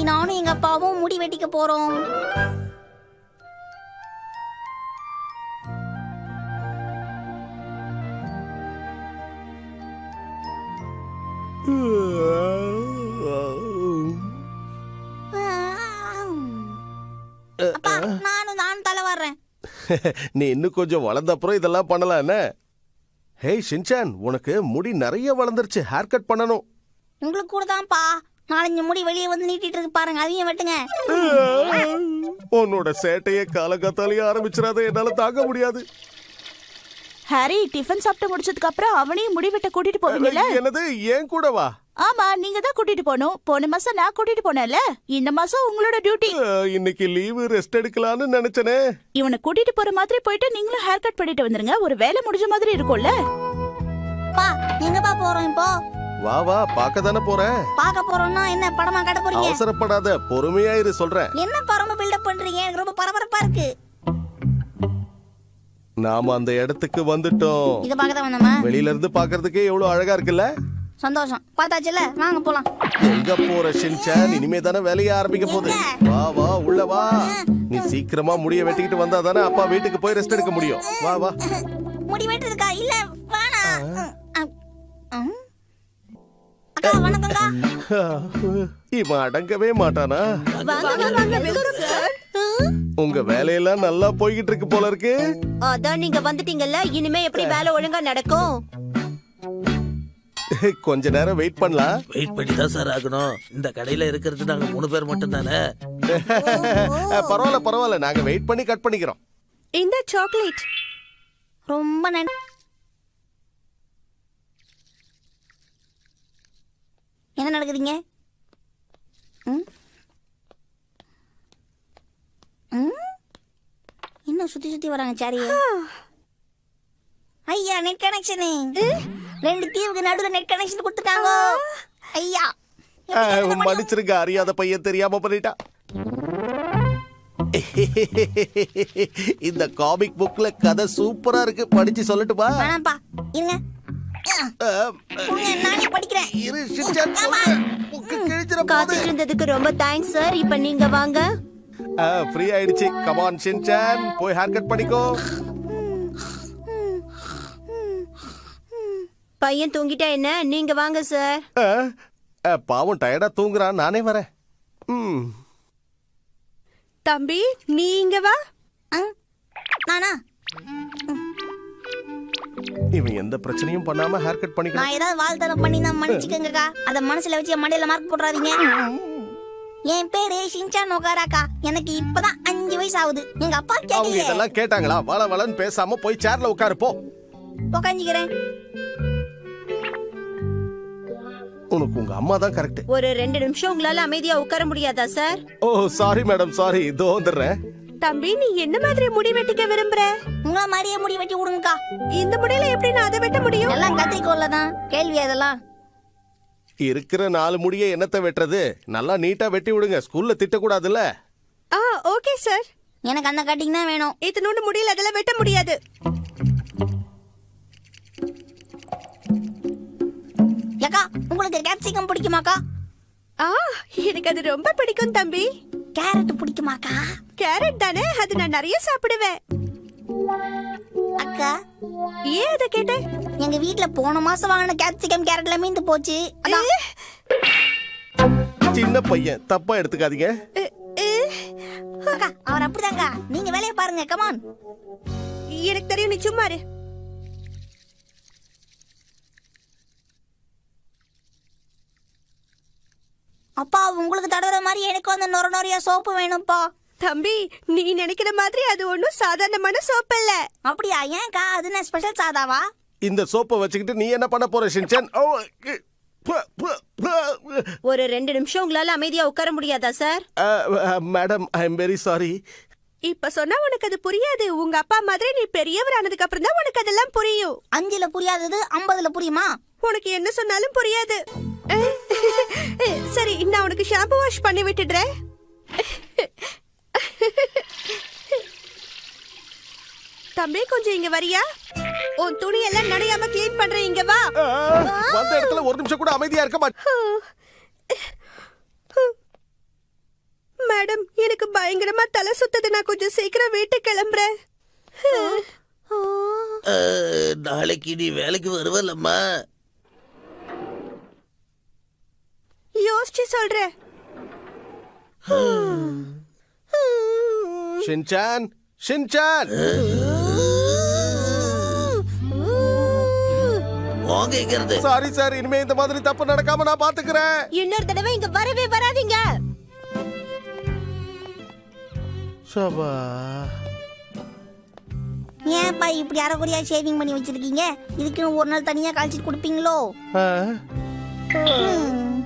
இன்னைக்கு நானும் எங்க அப்பாவும் முடி வெட்டிக்க போறோம். அப்பா நானும் தலை வர்றேன். நீ இன்னும் கொஞ்சம் வளர்ந்த அப்புறம் இதெல்லாம் பண்ணலாம் என்ன? ஹே ஷின்சான், உனக்கு முடி நிறைய வளர்ந்துருச்சு, ஹேர் கட் பண்ணணும். உங்களுக்கு கூட தான்ப்பா 4-5 முடி வெளியே வந்து நீட்டிட்டு இருக்கு பாருங்க, அதையும் வெட்டுங்க. உன்னோட சேட்டையே காலகாத்தாலேயே ஆரம்பிச்சிடாத, என்னால தாங்க முடியாது. ஹாரி, டிஃபன் சாப்பிட்டு முடிச்சதுக்கு அப்புறம் அவனையும் முடி வெட்ட கூட்டிட்டு போவீங்கல்ல? என்னது, ஏன் கூட வா? ஆமா, நீங்க தான் கூட்டிட்டு போகணும். போன மாசம் நான் கூட்டிட்டு போனேன்ல, இந்த மாசம் உங்களோட டியூட்டி. இன்னைக்கு லீவு, ரெஸ்ட் எடுக்கலாம்னு நினைச்சனே. இவனை கூட்டிட்டு போற மாதிரி போயிட்டு நீங்களும் ஹேர் கட் பண்ணிட்டு வந்துருங்க, ஒரு வேலை முடிஞ்ச மாதிரி இருக்கும்ல. பா எங்கப்பா போறோம் இப்போ? வா வா, பார்க்க தானே போறேன். பார்க்க போறோம்னா என்ன படமா கட்ட போறீங்க? அவசரப்படாத, பொறுமையா இரு சொல்றேன். என்ன பரம பில்டப் பண்றீங்க? எனக்கு ரொம்ப பரபரப்பா இருக்கு. நாம அந்த இடத்துக்கு வந்துட்டோம். இத பார்க்க தான் வந்தோமா? வெளியில இருந்து பார்க்கிறதுக்கே எவ்வளவு அழகா இருக்குல்ல? சந்தோஷம். பார்த்தாச்சுல, வாங்க போலாம். எங்க போற ஷின்சான்? இனிமே தானே வேலைய ஆரம்பிக்க போகுது. வா வா, உள்ள வா. நீ சீக்கிரமா முடிய வெட்டிக்கிட்டு வந்தா தானே அப்பா வீட்டுக்கு போய் ரெஸ்ட் எடுக்க முடியும். வா வா. முடி வெட்டுறதுக்கா? இல்ல வேணாம். அக்கா வணக்கம்க்கா. இவன் அடங்கவே மாட்டானா? சார், உங்க வேலையெல்லாம் நல்லா போய்கிட்டு இருக்கு போல இருக்கு. அதான் நீங்க வந்துட்டீங்கல்ல, இனிமே எப்படி வேலை ஒழுங்கா நடக்கும்? கொஞ்ச நேரம் வெயிட் பண்ணலாம். வெயிட் பண்ணி தான் சார் ஆகணும். இந்த கடையில இருக்கிறது நாங்க 3 பேர் மட்டும் தானே. பரவாயில்ல பரவாயில்ல, நாங்க வெயிட் பண்ணி கட் பண்ணிக்கிறோம். இந்த சாக்லேட் ரொம்ப நன்றி. என்ன நடக்குதுங்க? இன்னும் சுத்தி சுத்தி வராங்க சாரியே. ஐயா, நெட் கனெக்ஷன். 2 தீவுக்கு நடுவுல நெட் கனெக்ஷன் கொடுத்துட்டாங்க. ஐயா மன்னிச்சிருங்க, அறியாத பையன் தெரியாம பண்ணிட்டா. இந்த காமிக் புக்ல கதை சூப்பரா இருக்கு, படிச்சு சொல்லட்டுமா? வேணாம்ப்பா, இருங்க. நானே படிக்கிறேன். இரு ஷின்சான், புக்கு கிழிச்சிர போகுது. காத்துட்டு இருந்ததுக்கு ரொம்ப தேங்க்ஸ் சார். இப்ப நீங்க வாங்க. ஃப்ரீ ஆயிடுச்சு. கம் ஆன் ஷின்சான், போய் ஹேர் கட் பண்ணிக்கோ. பையன் தூங்கிட்டா என்ன, நீங்க வாங்க சார். பாவம் டயர்டா தூங்குறான், நானே வரேன். தம்பி நீங்க வா. நானா? இவன் எந்த பிரச்சனையும் பண்ணாம ஹேர் கட் பண்ணிக்கலாம். நான் ஏதாவது வாழ்த்தனம் பண்ணி தான் மன்னிச்சுக்கங்கக்கா. அத மனசுல வச்சு என் மண்டையில மார்க் போடுறாதீங்க. என் பேரு ஷின்சான் நோகாராக்கா. எனக்கு இப்பதான் 5 வயசு ஆகுது. எங்க அப்பா அவங்க கேக்கலையே. இதெல்லாம் கேட்டாங்களா? வள வளன்னு பேசாம போய் சேர்ல உட்காரு போ. உட்காந்துக்கிறேன். உனக்கு உங்க அம்மா தான் கரெக்ட். ஒரு 2 நிமிஷம் உங்களால அமைதியா உட்கார முடியாதா சார்? ஓ சாரி மேடம், சாரி. இதோ வந்துடுறேன். தம்பி, நீ என்ன மாதிரி முடி வெட்டிக்க விரும்புற? உங்கள மாதிரியே முடி வெட்டி விடுங்கக்கா. இந்த முடியில எப்படி நான் அதை வெட்ட முடியும்? எல்லாம் கத்திரிக்கோல்ல தான். கேள்வி அதெல்லாம். இருக்கிற 4 முடிய என்னத்தை வெட்டுறது? நல்லா நீட்டா வெட்டி விடுங்க, ஸ்கூல்ல திட்டக்கூடாதுல்ல. Okay sir. எனக்கு அந்த கட்டிங் தான் வேணும். இத்தனோண்டு முடியல அதெல்லாம் வெட்ட முடியாது. ஏக்கா, உங்களுக்கு கேப்சிகம் பிடிக்குமாக்கா? எனக்கு அது ரொம்ப பிடிக்கும் தம்பி. கேரட் பிடிக்குமாக்கா? கேரட் தானே, அது நான் நிறைய சாப்பிடுவேன். அக்கா, ஏன் அத கேட்ட? எங்க வீட்ல போன மாசம் வாங்கின கேப்சிகம் கேரட்ல மீந்து போச்சு. சின்ன பையன், தப்பா எடுத்துக்காதீங்க. அக்கா, அவர் அப்படிதாங்க. நீங்க வேலையை பாருங்க. கமான். எனக்கு தெரியும், நீ சும்மா இரு. அப்பா, உங்களுக்கு தடவை மாதிரி எனக்கு அந்த நொறையா சோப்பு வேணும்ப்பா. தம்பி, நீ நினைக்கிற மாதிரி அது ஒண்ணும் சாதாரணமான சோப்பு இல்ல. அப்படியா? ஏன்க்கா, அது என்ன ஸ்பெஷல் சாதாவா? இந்த சோப்பை வச்சுக்கிட்டு நீ என்ன பண்ண போற ஷின்சான்? ஒரு 2 நிமிஷம் உங்களால அமைதியா உட்கார முடியாதா sir? Madam, I am very sorry. இப்ப சொன்னா உனக்கு அது புரியாது. உங்க அப்பா மாதிரி நீ பெரியவர் ஆனதுக்கு அப்புறம் தான் உனக்கு அதெல்லாம் புரியும். 5ல புரியாதது 50ல புரியுமா? உனக்கு என்ன சொன்னாலும் புரியாது. சரி, நான் உனக்கு ஷாம்பு வாஷ் பண்ணி விட்டுடுறேன். தம்பி, கொஞ்சம் இங்க வரியா? உன் துணி எல்லாம் நனையாம க்ளீன் பண்றேன், இங்க வா. வந்த இடத்துல 1 நிமிஷம் கூட அமைதியா இருக்க மாட்டேன். பயங்கரமா தலை சுத்துது. நான் கொஞ்சம் சீக்கிரம் வீட்டுக்கு கிளம்புறேன். நாளைக்கு நீ வேலைக்கு வருவல்லம்மா? யோசிச்சு சொல்றேன். Shinchan, Shinchan. வாங்க இங்கிறது. சாரி சார், இனிமே இந்த மாதிரி தப்பு நடக்காம நான் பாத்துக்கிறேன். இன்னொரு தடவை இங்க வரவே வராதீங்க. சபா. ஏன்ப்பா இப்படி அரைக்குறையா ஷேவிங் பண்ணி வச்சிருக்கீங்க? இதுக்குன்னு ஒரு நாள் தனியா கழிச்சிட்டு கொடுப்பீங்களோ? ஆ. ம்.